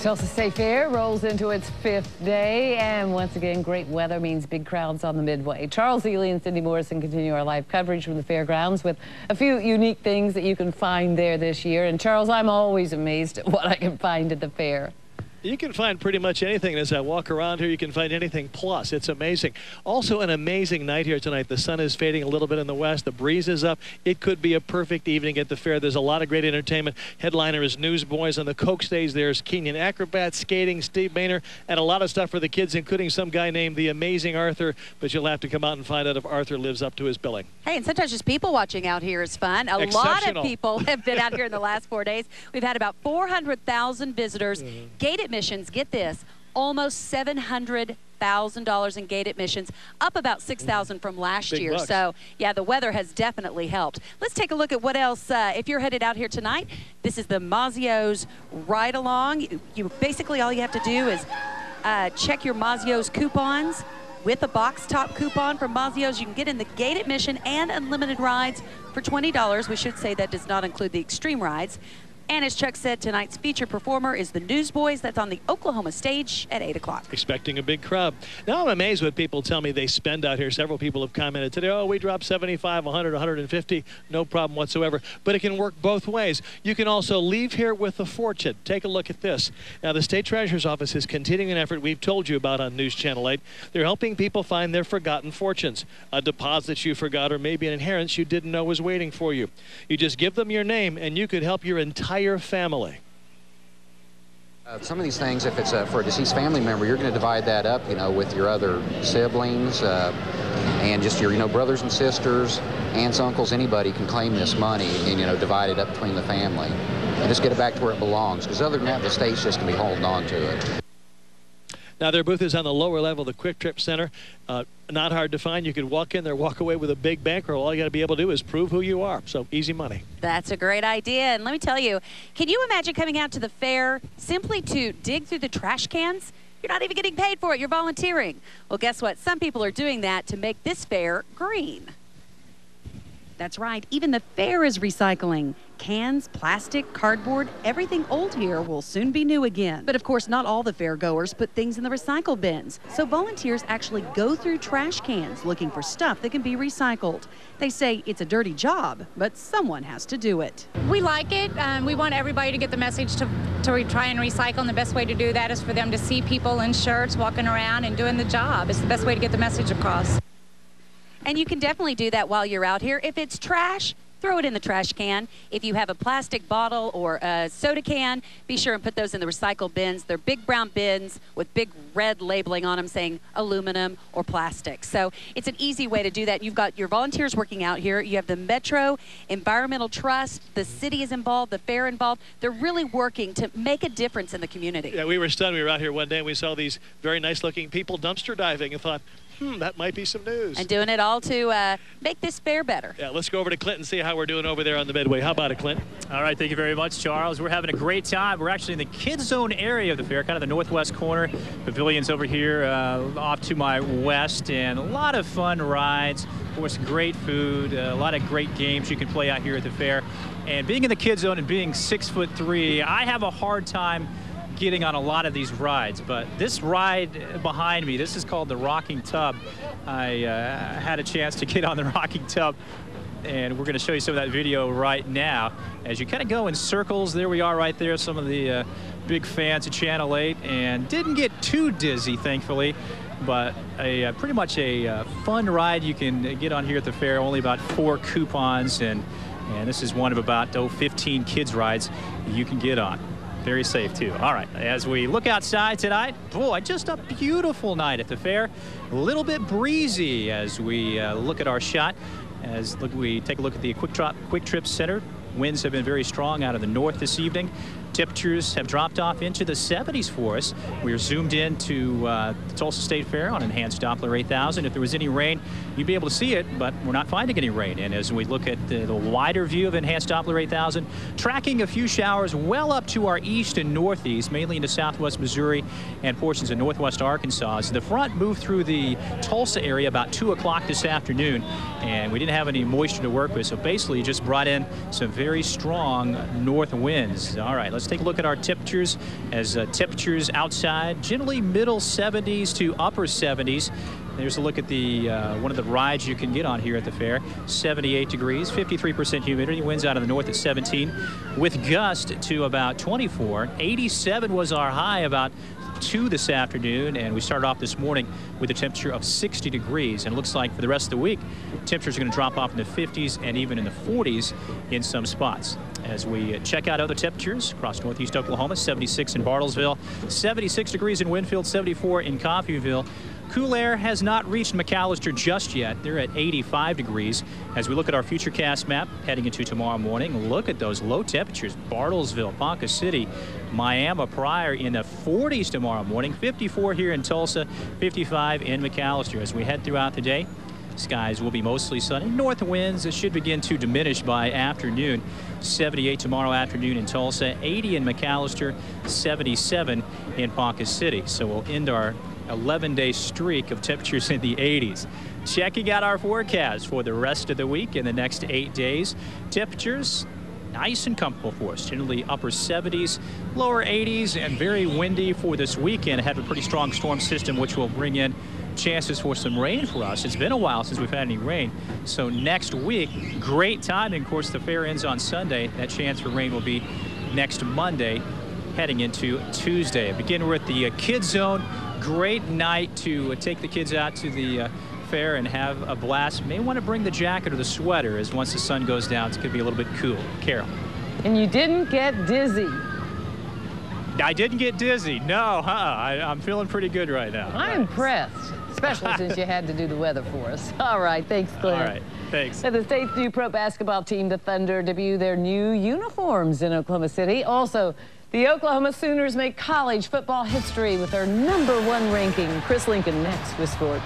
Tulsa State Fair rolls into its 5th day, and once again, great weather means big crowds on the midway. Charles Ely and Cindy Morrison continue our live coverage from the fairgrounds with a few unique things that you can find there this year. And Charles, I'm always amazed at what I can find at the fair. You can find pretty much anything. As I walk around here, you can find anything plus. It's amazing. Also an amazing night here tonight. The sun is fading a little bit in the west. The breeze is up. It could be a perfect evening at the fair. There's a lot of great entertainment. Headliner is Newsboys. On the Coke stage, there's Kenyan acrobats, skating, Steve Boehner, and a lot of stuff for the kids, including some guy named the Amazing Arthur. But you'll have to come out and find out if Arthur lives up to his billing. Hey, and sometimes just people watching out here is fun. A lot of people have been out here in the last 4 days. We've had about 400,000 visitors. Gate admissions, get this, almost $700,000 in gate admissions, up about $6,000 from last year. Bucks. So, yeah, the weather has definitely helped. Let's take a look at what else. If you're headed out here tonight, this is the Mazio's Ride Along. You basically, all you have to do is check your Mazio's coupons. With a box top coupon from Mazio's, you can get in the gate admission and unlimited rides for $20. We should say that does not include the extreme rides. And as Chuck said, tonight's featured performer is the Newsboys. That's on the Oklahoma stage at 8 o'clock. Expecting a big crowd. Now I'm amazed what people tell me they spend out here. Several people have commented today, oh, we dropped 75, 100, 150. No problem whatsoever. But it can work both ways. You can also leave here with a fortune. Take a look at this. Now the State Treasurer's Office is continuing an effort we've told you about on News Channel 8. They're helping people find their forgotten fortunes. A deposit you forgot or maybe an inheritance you didn't know was waiting for you. You just give them your name and you could help your entire family. Some of these things, if it's for a deceased family member, you're going to divide that up, with your other siblings and just your, brothers and sisters, aunts, uncles, anybody can claim this money and, divide it up between the family and just get it back to where it belongs. Because other than that, the state's just going to be holding on to it. Now, their booth is on the lower level, the Quick Trip Center. Not hard to find. You could walk in there, walk away with a big bankroll. All you got to be able to do is prove who you are. So easy money. That's a great idea. And let me tell you, can you imagine coming out to the fair simply to dig through the trash cans? You're not even getting paid for it. You're volunteering. Well, guess what? Some people are doing that to make this fair green. That's right. Even the fair is recycling. Cans, plastic, cardboard, everything old here will soon be new again. But of course, not all the fair goers put things in the recycle bins. So volunteers actually go through trash cans looking for stuff that can be recycled. They say it's a dirty job, but someone has to do it. We like it. We want everybody to get the message to try and recycle. And the best way to do that is for them to see people in shirts walking around and doing the job. It's the best way to get the message across. And you can definitely do that while you're out here. If it's trash, throw it in the trash can. If you have a plastic bottle or a soda can, be sure and put those in the recycle bins. They're big brown bins with big red labeling on them saying aluminum or plastic. So it's an easy way to do that. You've got your volunteers working out here. You have the Metro Environmental Trust. The city is involved, the fair involved. They're really working to make a difference in the community. Yeah, we were stunned. We were out here one day and we saw these very nice looking people dumpster diving and thought, that might be some news. And doing it all to make this fair better. Yeah, let's go over to Clint and see how we're doing over there on the Midway. How about it, Clint? All right, thank you very much, Charles. We're having a great time. We're actually in the kids zone area of the fair, kind of the northwest corner. Pavilion's over here off to my west, and a lot of fun rides. Of course, great food, a lot of great games you can play out here at the fair. And being in the kids zone and being 6'3", I have a hard time getting on a lot of these rides, but this ride behind me, this is called the Rocking Tub. I had a chance to get on the Rocking Tub, and we're going to show you some of that video right now as you kind of go in circles. There we are right there, some of the big fans of Channel 8, and didn't get too dizzy, thankfully, but pretty much a fun ride you can get on here at the fair. Only about 4 coupons, and this is one of about 15 kids rides you can get on. Very safe, too. All right, as we look outside tonight, boy, just a beautiful night at the fair. A little bit breezy as we look at our shot. We take a look at the Quick Trip Center. Winds have been very strong out of the north this evening. Temperatures have dropped off into the 70s for us. We are zoomed in to the Tulsa State Fair on enhanced Doppler 8000. If there was any rain, you'd be able to see it, but we're not finding any rain. And as we look at the wider view of enhanced Doppler 8000, tracking a few showers well up to our east and northeast, mainly into southwest Missouri and portions of northwest Arkansas. As the front moved through the Tulsa area about 2 o'clock this afternoon, and we didn't have any moisture to work with, so basically just brought in some very strong north winds. All right, let's Let's take a look at our temperatures as temperatures outside, generally middle 70s to upper 70s. There's a look at the one of the rides you can get on here at the fair. 78 degrees, 53% humidity, winds out of the north at 17, with gust to about 24. 87 was our high about 2 this afternoon, and we started off this morning with a temperature of 60 degrees. And it looks like for the rest of the week, temperatures are going to drop off in the 50s and even in the 40s in some spots. As we check out other temperatures across northeast Oklahoma, 76 in Bartlesville, 76 degrees in Winfield, 74 in Coffeyville. Cool air has not reached McAllister just yet. They're at 85 degrees. As we look at our futurecast map heading into tomorrow morning, look at those low temperatures. Bartlesville, Ponca City, Miami, Pryor in the 40s tomorrow morning. 54 here in Tulsa, 55 in McAllister. As we head throughout the day, skies will be mostly sunny. North winds should begin to diminish by afternoon. 78 tomorrow afternoon in Tulsa, 80 in McAllister, 77 in Ponca City. So we'll end our 11-day streak of temperatures in the 80s. Checking out our forecast for the rest of the week in the next 8 days. Temperatures nice and comfortable for us. Generally upper 70s, lower 80s, and very windy for this weekend. Ahead of a pretty strong storm system, which will bring in chances for some rain for us. It's been a while since we've had any rain. So next week, great timing. Of course, the fair ends on Sunday. That chance for rain will be next Monday, heading into Tuesday. Begin with the Kids Zone. Great night to take the kids out to the fair and have a blast. May want to bring the jacket or the sweater, as once the sun goes down, it's going to be a little bit cool. Carol. And you didn't get dizzy. I didn't get dizzy. No, I'm feeling pretty good right now. I'm impressed, especially since you had to do the weather for us. All right, thanks, Glenn. All right, thanks. The state's new pro basketball team, the Thunder, debut their new uniforms in Oklahoma City. Also, the Oklahoma Sooners make college football history with their #1 ranking. Chris Lincoln next with sports.